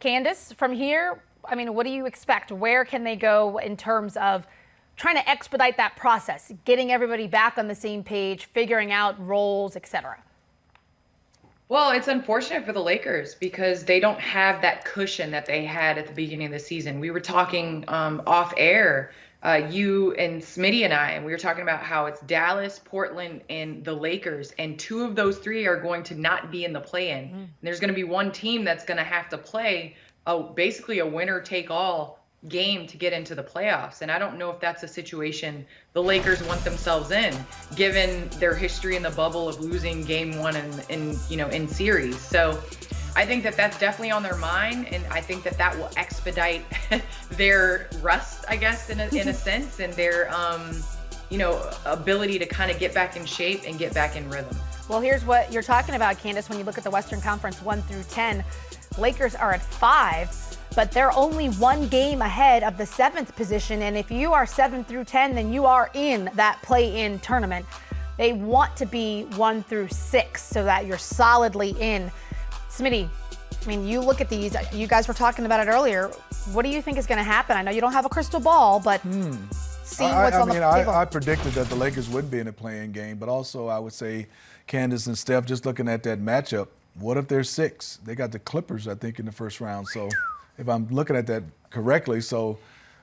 Candace, from here, I mean, what do you expect? Where can they go in terms of trying to expedite that process, getting everybody back on the same page, figuring out roles, etc.? Well, it's unfortunate for the Lakers because they don't have that cushion that they had at the beginning of the season. We were talking off air, you and Smitty and I, and we were talking about how it's Dallas, Portland, and the Lakers, and two of those three are going to not be in the play-in. And there's going to be one team that's going to have to play basically a winner-take-all game to get into the playoffs. And I don't know if that's a situation the Lakers want themselves in, given their history in the bubble of losing game one in series. So I think that that's definitely on their mind, and I think that that will expedite their rust, I guess, in a sense, and their ability to kind of get back in shape and get back in rhythm. Well, here's what you're talking about, Candace. When you look at the Western Conference 1 through 10, Lakers are at 5. But they're only one game ahead of the 7th position. And if you are 7 through 10, then you are in that play-in tournament. They want to be 1 through 6 so that you're solidly in. Smitty, I mean, you look at these, you guys were talking about it earlier. What do you think is going to happen? I know you don't have a crystal ball, but see what's on the table. I predicted that the Lakers would be in a play-in game, but also I would say Candace and Steph, just looking at that matchup, what if they're 6? They got the Clippers, I think, in the first round. So if I'm looking at that correctly. So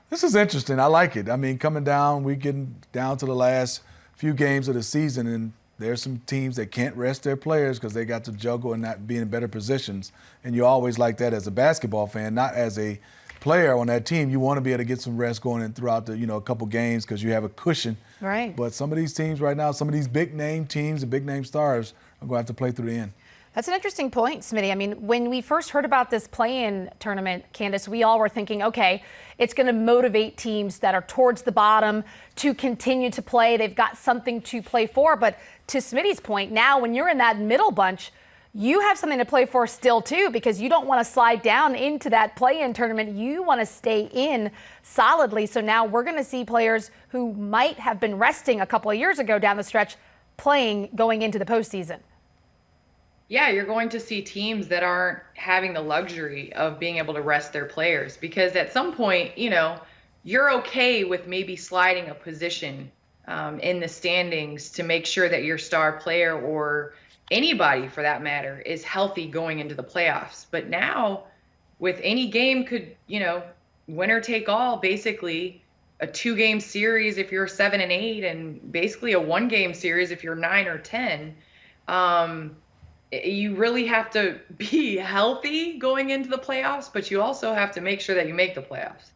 this is interesting. I like it. I mean, coming down, we're getting down to the last few games of the season, and there's some teams that can't rest their players because they got to juggle and not be in better positions. And you always like that as a basketball fan, not as a player on that team. You want to be able to get some rest going in throughout the, a couple games because you have a cushion. Right. But some of these teams right now, some of these big-name teams and big-name stars are going to have to play through the end. That's an interesting point, Smitty. I mean, when we first heard about this play-in tournament, Candace, we all were thinking, okay, it's going to motivate teams that are towards the bottom to continue to play. They've got something to play for. But to Smitty's point, now when you're in that middle bunch, you have something to play for still, too, because you don't want to slide down into that play-in tournament. You want to stay in solidly. So now we're going to see players who might have been resting a couple of years ago down the stretch playing going into the postseason. Yeah, you're going to see teams that aren't having the luxury of being able to rest their players because at some point, you're okay with maybe sliding a position in the standings to make sure that your star player or anybody for that matter is healthy going into the playoffs. But now with any game could, winner take all, basically a 2-game series if you're 7 and 8 and basically a 1-game series if you're 9 or 10. You really have to be healthy going into the playoffs, but you also have to make sure that you make the playoffs.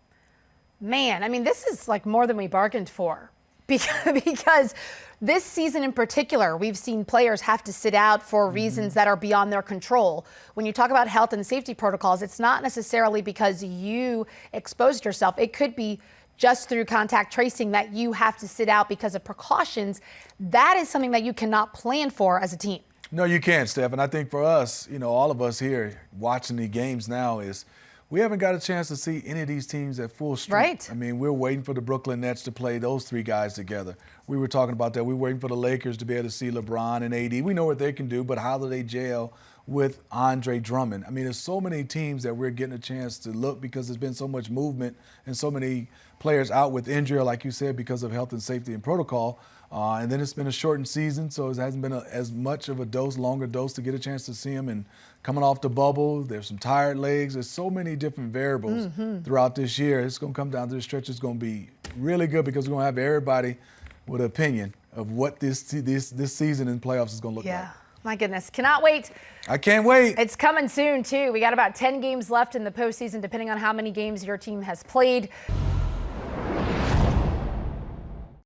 Man, I mean, this is like more than we bargained for because this season in particular, we've seen players have to sit out for reasons that are beyond their control. When you talk about health and safety protocols, it's not necessarily because you exposed yourself. It could be just through contact tracing that you have to sit out because of precautions. That is something that you cannot plan for as a team. No, you can't, Steph. And I think for us, all of us here watching the games now is we haven't got a chance to see any of these teams at full strength. Right. I mean, we're waiting for the Brooklyn Nets to play those 3 guys together. We were talking about that. We're waiting for the Lakers to be able to see LeBron and AD. We know what they can do, but how do they gel with Andre Drummond? I mean, there's so many teams that we're getting a chance to look because there's been so much movement and so many players out with injury, like you said, because of health and safety and protocol. And then it's been a shortened season, so it hasn't been as much of a longer dose to get a chance to see them. And coming off the bubble, there's some tired legs. There's so many different variables throughout this year. It's going to come down to the stretch. It's going to be really good because we're going to have everybody with an opinion of what this season in playoffs is going to look like. My goodness. Cannot wait. I can't wait. It's coming soon, too. We got about 10 games left in the postseason, depending on how many games your team has played.